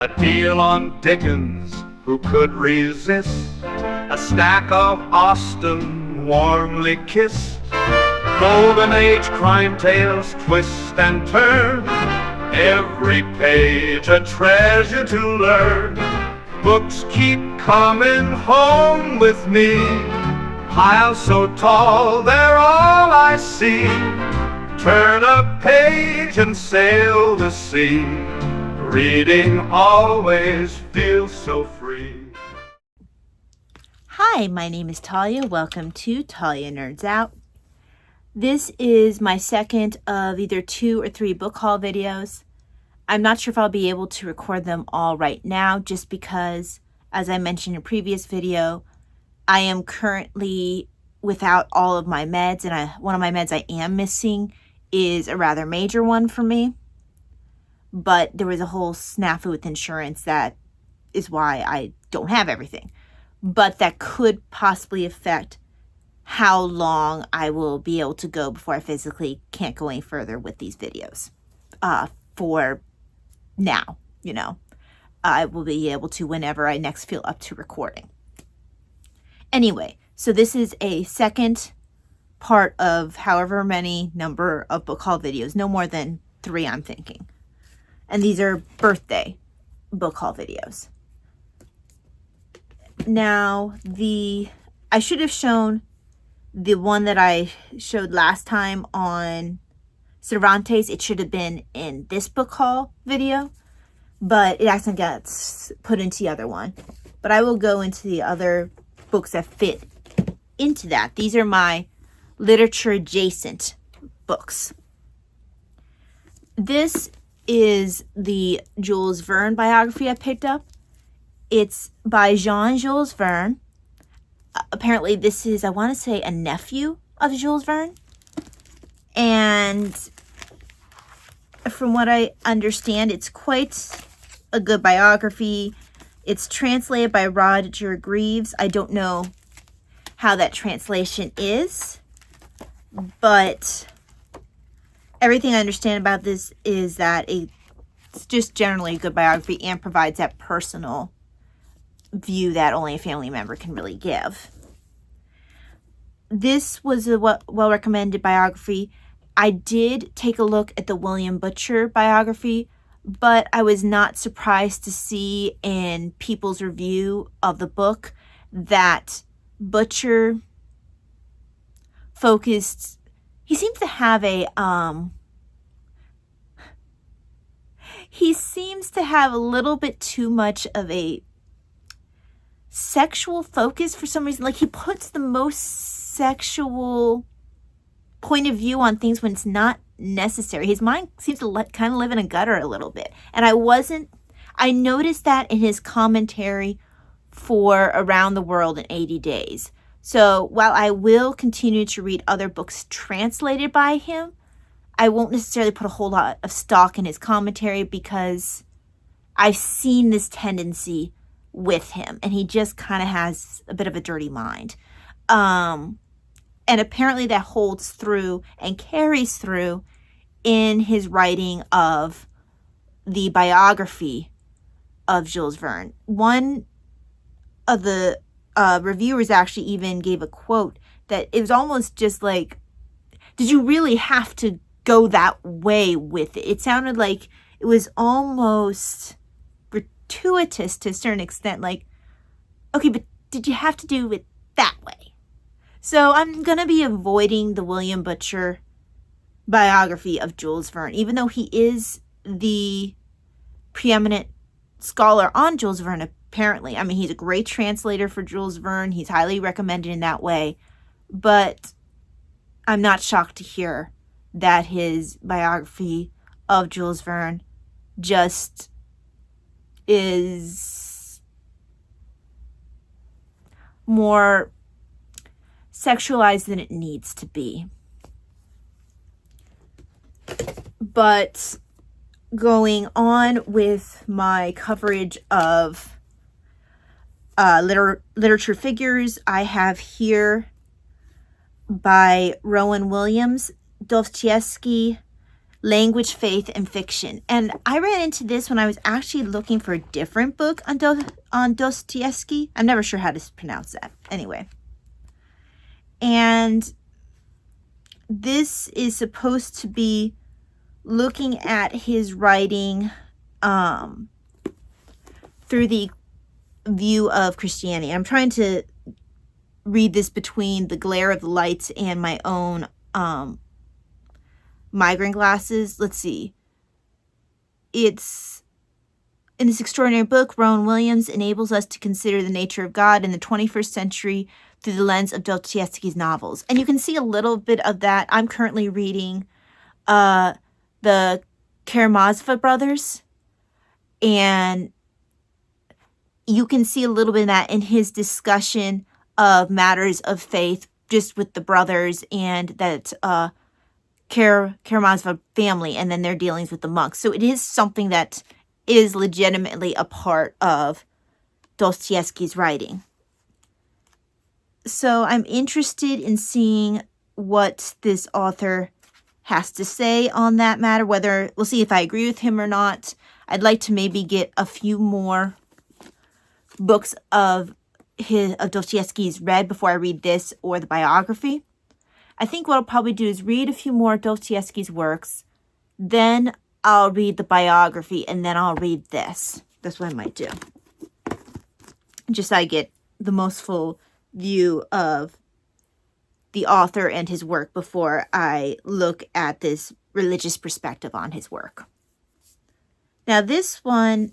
A deal on Dickens, who could resist? A stack of Austen, warmly kissed. Golden Age crime tales twist and turn, every page a treasure to learn. Books keep coming home with me, piles so tall they're all I see. Turn a page and sail the sea, reading always feels so free. Hi, my name is Talia. Welcome to Talia Nerds Out. This is my second of either 2 or 3 book haul videos. I'm not sure if I'll be able to record them all right now, just because, as I mentioned in a previous video, I am currently without all of my meds, and one of my meds I am missing is a rather major one for me. But there was a whole snafu with insurance that is why I don't have everything. But that could possibly affect how long I will be able to go before I physically can't go any further with these videos. For now, I will be able to whenever I next feel up to recording. Anyway, so this is a second part of however many number of book haul videos, no more than 3 I'm thinking. And these are birthday book haul videos. Now, I should have shown the one that I showed last time on Cervantes. It should have been in this book haul video, but it accidentally gets put into the other one. But I will go into the other books that fit into that. These are my literature adjacent books. This is the Jules Verne biography I picked up. It's by Jean-Jules Verne. Apparently this is, I want to say, a nephew of Jules Verne. And from what I understand, it's quite a good biography. It's translated by Roger Greaves. I don't know how that translation is, but everything I understand about this is that it's just generally a good biography and provides that personal view that only a family member can really give. This was a well-recommended biography. I did take a look at the William Butcher biography, but I was not surprised to see in people's review of the book that Butcher focused. He seems to have a little bit too much of a sexual focus for some reason. Like, he puts the most sexual point of view on things when it's not necessary. His mind seems to kind of live in a gutter a little bit. And I noticed that in his commentary for Around the World in 80 Days. So while I will continue to read other books translated by him, I won't necessarily put a whole lot of stock in his commentary because I've seen this tendency with him, and he just kind of has a bit of a dirty mind. And apparently that holds through and carries through in his writing of the biography of Jules Verne. One of the reviewers actually even gave a quote that it was almost just like, did you really have to go that way with it? It sounded like it was almost gratuitous to a certain extent, like, okay, but did you have to do it that way? So I'm going to be avoiding the William Butcher biography of Jules Verne, even though he is the preeminent scholar on Jules Verne, apparently. I mean, he's a great translator for Jules Verne. He's highly recommended in that way. But I'm not shocked to hear that his biography of Jules Verne just is more sexualized than it needs to be. But going on with my coverage of literature figures, I have here by Rowan Williams, Dostoevsky, Language, Faith, and Fiction. And I ran into this when I was actually looking for a different book on Dostoevsky. I'm never sure how to pronounce that. Anyway. And this is supposed to be looking at his writing through the view of Christianity. I'm trying to read this between the glare of the lights and my own migraine glasses. Let's see. It's in this extraordinary book, Rowan Williams enables us to consider the nature of God in the 21st century through the lens of Dostoevsky's novels. And you can see a little bit of that. I'm currently reading the Karamazov brothers, and you can see a little bit of that in his discussion of matters of faith just with the brothers and that Karamazov family, and then their dealings with the monks. So it is something that is legitimately a part of Dostoevsky's writing. So I'm interested in seeing what this author has to say on that matter, whether we'll see if I agree with him or not. I'd like to maybe get a few more books of Dostoevsky's read before I read this or the biography. I think what I'll probably do is read a few more Dostoevsky's works, then I'll read the biography, and then I'll read this. That's what I might do. Just so I get the most full view of the author and his work before I look at this religious perspective on his work. Now this one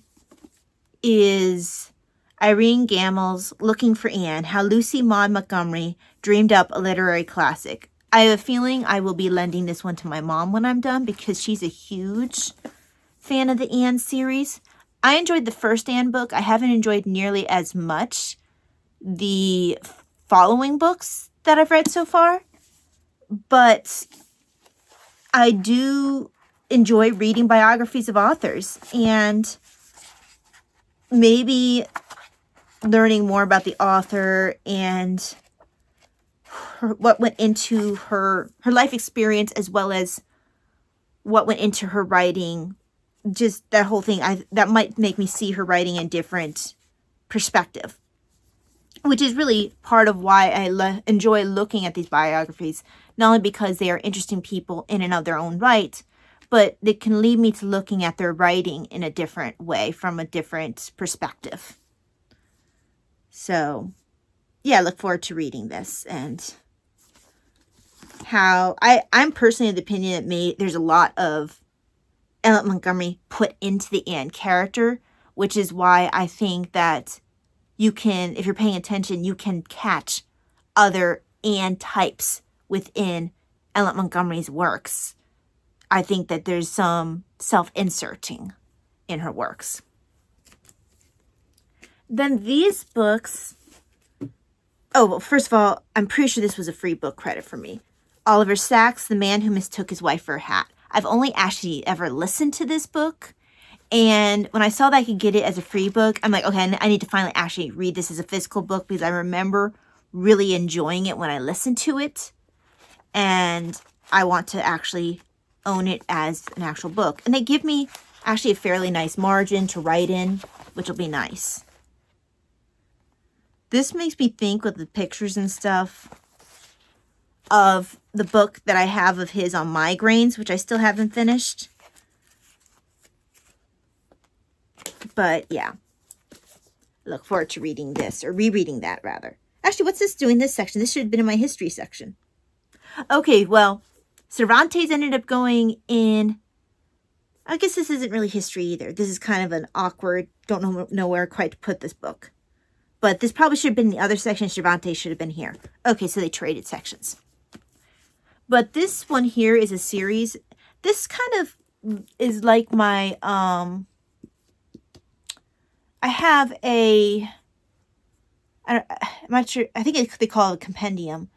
is Irene Gamel's Looking for Anne, How Lucy Maud Montgomery Dreamed Up a Literary Classic. I have a feeling I will be lending this one to my mom when I'm done because she's a huge fan of the Anne series. I enjoyed the first Anne book. I haven't enjoyed nearly as much the following books that I've read so far, but I do enjoy reading biographies of authors and maybe learning more about the author and what went into her life experience, as well as what went into her writing. Just that whole thing, that might make me see her writing in different perspective, which is really part of why I enjoy looking at these biographies, not only because they are interesting people in and of their own right, but they can lead me to looking at their writing in a different way, from a different perspective. So, yeah, I look forward to reading this, and how I'm personally of the opinion that there's a lot of Ellen Montgomery put into the Anne character, which is why I think that you can, if you're paying attention, you can catch other Anne types within Ellen Montgomery's works. I think that there's some self-inserting in her works. Then these books, well, first of all, I'm pretty sure this was a free book credit for me. Oliver Sacks, The Man Who Mistook His Wife for a Hat. I've only actually ever listened to this book, and when I saw that I could get it as a free book, I'm like, okay, I need to finally actually read this as a physical book, because I remember really enjoying it when I listened to it, and I want to actually own it as an actual book. And they give me actually a fairly nice margin to write in, which will be nice. This makes me think, with the pictures and stuff, of the book that I have of his on migraines, which I still haven't finished. But yeah, I look forward to reading this, or rereading that rather. Actually, what's this doing this section? This should have been in my history section. Okay, well, Cervantes ended up going in, I guess this isn't really history either. This is kind of an awkward, don't know where quite to put this book. But this probably should have been in the other section. Cervantes should have been here. Okay, so they traded sections. But this one here is a series. This kind of is like my, I have I'm not sure, I think they call it a compendium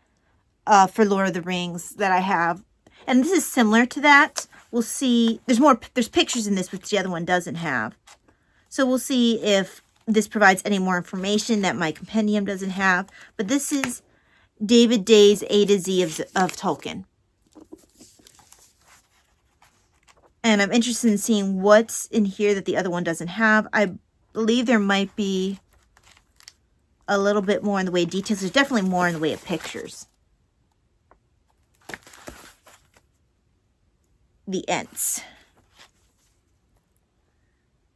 for Lord of the Rings that I have. And this is similar to that. We'll see, there's pictures in this, which the other one doesn't have. So we'll see if this provides any more information that my compendium doesn't have. But this is David Day's A to Z of Tolkien. And I'm interested in seeing what's in here that the other one doesn't have. I believe there might be a little bit more in the way of details. There's definitely more in the way of pictures. The Ents.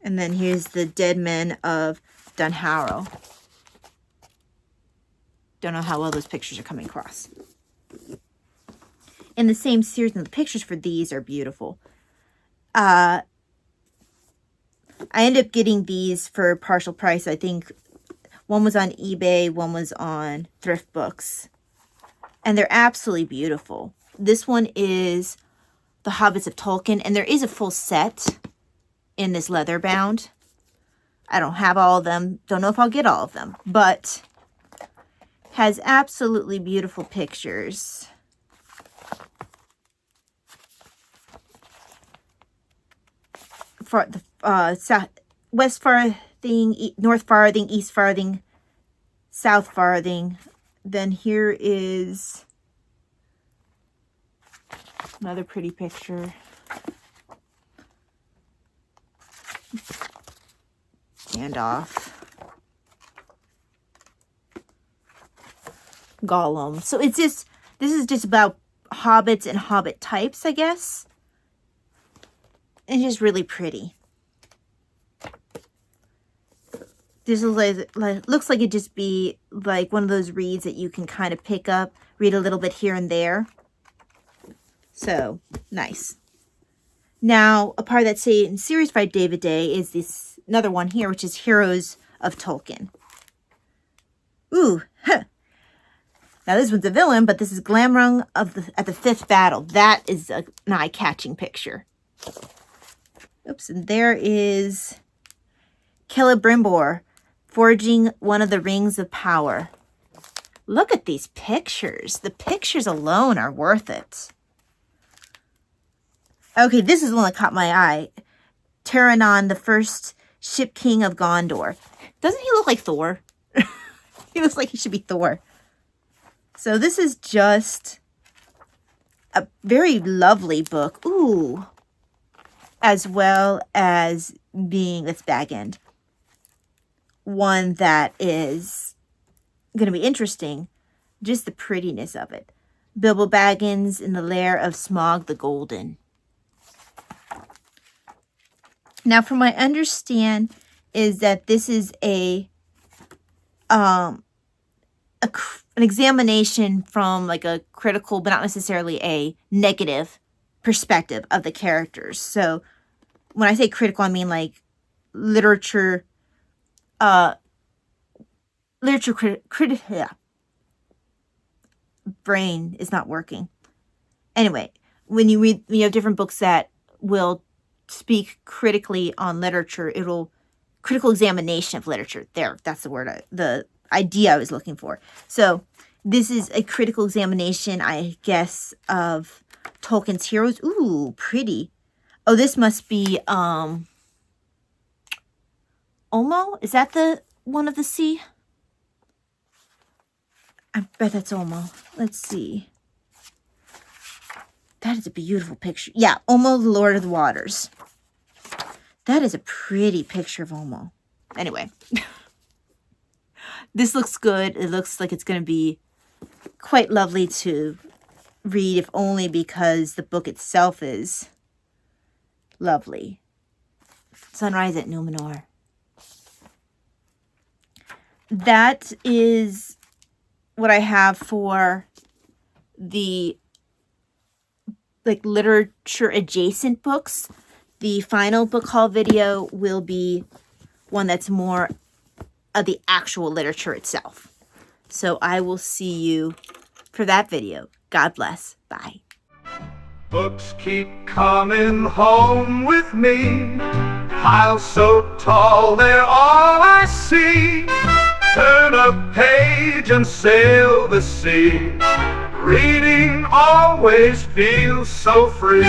And then here's the Dead Men of Dunharrow. Don't know how well those pictures are coming across. In the same series, and the pictures for these are beautiful. I ended up getting these for partial price. I think one was on eBay, one was on Thrift Books. And they're absolutely beautiful. This one is The Hobbits of Tolkien, and there is a full set in this leather bound. I don't have all of them. Don't know if I'll get all of them, but has absolutely beautiful pictures. For the south, West Farthing, North Farthing, East Farthing, South Farthing. Then here is another pretty picture. Gandalf. Gollum. So it's just, this is just about hobbits and hobbit types, I guess. It's just really pretty. This is looks like it'd just be like one of those reads that you can kind of pick up, read a little bit here and there. So, nice. Now, a part that's in series by David Day is this another one here, which is Heroes of Tolkien. Ooh, huh. Now this one's a villain, but this is Glamrung at the Fifth Battle. That is an eye-catching picture. Oops, and there is Celebrimbor forging one of the rings of power. Look at these pictures. The pictures alone are worth it. Okay, this is the one that caught my eye. Taranon, the first ship king of Gondor. Doesn't he look like Thor? He looks like he should be Thor. So this is just a very lovely book. Ooh. As well as being its back end. One that is going to be interesting. Just the prettiness of it. Bilbo Baggins in the lair of Smaug the Golden. Now, from what I understand, is that this is an examination from like a critical, but not necessarily a negative perspective of the characters. So, when I say critical, I mean like literature. Yeah. Brain is not working. Anyway, when you read, you have different books that will speak critically on literature, critical examination of literature. There, that's the word, the idea I was looking for. So this is a critical examination, I guess, of Tolkien's heroes. Ooh, pretty. Oh, this must be Omo? Is that the one of the sea? I bet that's Omo. Let's see. That is a beautiful picture. Yeah, Omo, the Lord of the Waters. That is a pretty picture of Omo. Anyway. This looks good. It looks like it's going to be quite lovely to read, if only because the book itself is lovely. Sunrise at Numenor. That is what I have for the literature adjacent books. The final book haul video will be one that's more of the actual literature itself. So I will see you for that video. God bless. Bye. Books keep coming home with me. Piles so tall, they're all I see. Turn a page and sail the sea. Reading always feels so free.